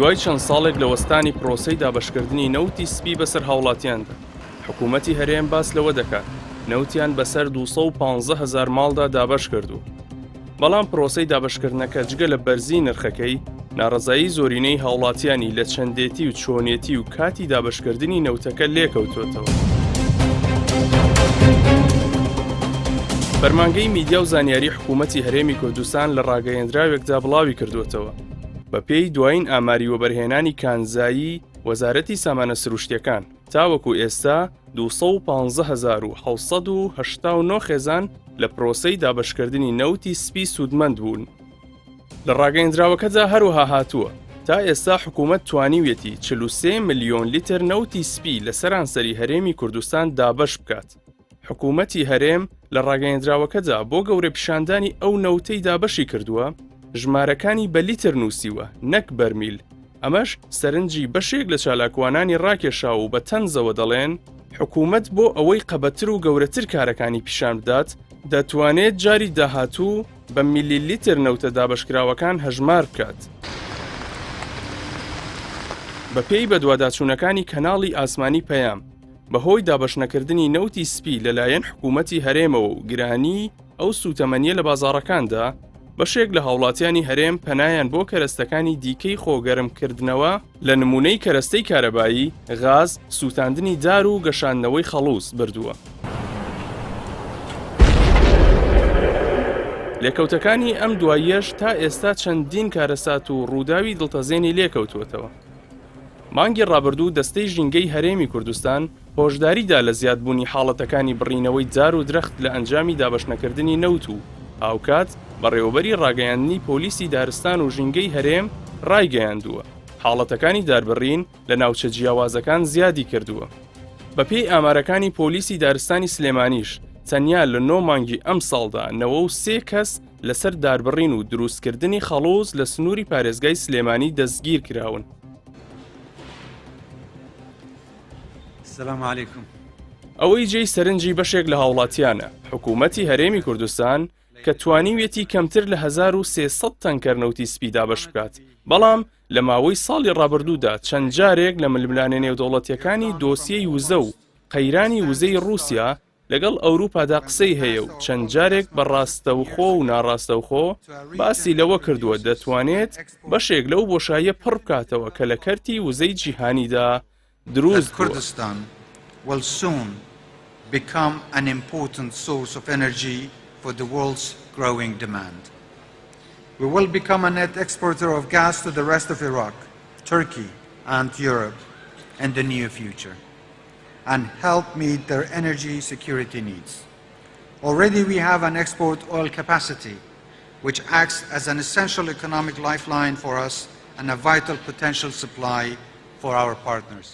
دوای چەند ساڵێک لە وەستانی پرۆسەی دابەشکردنی نەوتی سپی بەسەر هاوڵاتیاندا، حکوومەتی هەرێم باس لەوە دەکات نەوتیان بەسەر 215,000 ماڵدا دابەش کردو. بەڵام پرۆسەی دابەشکردنەکە جگە لە بەرزی نرخەکەی، ناڕەزایی زۆرینەی هاوڵاتیانی لە چەندێتی و چۆنیەتی و کاتی دابەشکردنی نەوتەکە لێکەوتوێتەوە. بەرمانگەی میدیا و زانیاری حکوومەتی هەرێمی کوردستان لە ڕاگەیەندراوێکدا بڵاوی کردوێتەوە. بە پێی دوایین ئاماری وەبەرهێنانی کانزایی وەزارەتی سامانە سروشتیەکان، تاوەکو ئێستا 215,789 خێزان لە پرۆسەی دابەشکردنی نەوتی سپی سوودمەند بوون. لە ڕاگەیەندراوەکەدا هەروەها هاتووە تا ئێستا حکوومەت توانیوێتی 43 ملیۆن لیتر نەوتی سپی لە سەرانسەری هەرێمی کوردستان دابەش بکات. حکوومەتی هەرێم لە ڕاگەیەندراوەکەدا بۆ گەورە پیشاندانی ئەو نەوتەی دابەشی کردووە، ژمارەکانی بە لیتر نووسیوە نەک بەرمیل. ئەمەش سەرنجی بەشێک لە چالاکوانانی ڕاکێشا و بە تەنزەوە دەڵێن حکوومەت بۆ ئەوەی قەبەتر و گەورەتر کارەکانی پیشان بدات، دەتوانێت جاری داهاتوو بە میلی لیتر نەوتە دابەشکراوەکان هەژمار بکات. بە پێی بەدواداچوونەکانی کەناڵی ئاسمانی پەیام، بەهۆی دابەشنەکردنی نەوتی سپی لەلایەن حکوومەتی هەرێمەوە و گرانی ئەو سوتەمەنیە لە بازاڕەکاندا، بەشێک لە هاوڵاتیانی هەرێم پەنایان بۆ کەرەستەکانی دیکەی خۆگەرمکردنەوە لە نمونەی کەرەستەی کارەبایی، غاز، سوتاندنی دار و گەشاندنەوەی خەڵووس بردووە. لێکەوتەکانی ئەم دواییەش تا ئێستا چەندین کارەسات و ڕووداوی دڵتەزێنی لێکەوتوێتەوە. مانگی ڕابردوو دەستەی ژینگەی هەرێمی کوردستان هۆشداریدا لە زیادبوونی حاڵەتەکانی بڕینەوەی جار و درەخت لە ئەنجامی دابەشنەکردنی نەوت و هاوکات بەڕێوەبەری ڕاگەیاندنی پۆلیسی دارستان و ژینگەی هەرێم ڕایگەیاندووە. حاڵەتەکانی داربڕین لە ناوچە جیاوازەکان زیادی کردووە. بە پێی ئامارەکانی پۆلیسی دارستانی سلێمانیش، تەنیا لە 9 مانگی ئەم ساڵدا 93 کەس لەسەر داربڕین و دروستکردنی خەڵوز لە سنووری پارێزگای سلێمانی دەستگیر کراون. السلام عليكم. ئەوەی جێی سەرنجی بەشێک لە هاوڵاتیانە، حکوومەتی هەرێمی کوردستان کە توانیوێتی کەمتر لە 1300 تەنکەر نەوتی سپی دابەش بکات، بەڵام لە ماوەی ساڵی ڕابردوودا چەند جارێک لە ململانە نێودەوڵەتیەکانی دۆسیەی وزە و قەیرانی وزەی رووسیا لەگەڵ ئەوروپادا قسەی هەیە و چەند جارێک بە ڕاستەوخۆ و ناڕاستەوخۆ باسی لەوە کردووە دەتوانێت بەشێک لەو بۆشاییە پڕ بکاتەوە کە لە کەرتی وزەی جیهانیدا دروست Kurdistan will soon become an important source of energy for the world's growing demand. We will become a net exporter of gas to the rest of Iraq, Turkey and Europe in the near future and help meet their energy security needs. Already we have an export oil capacity which acts as an essential economic lifeline for us and a vital potential supply for our partners.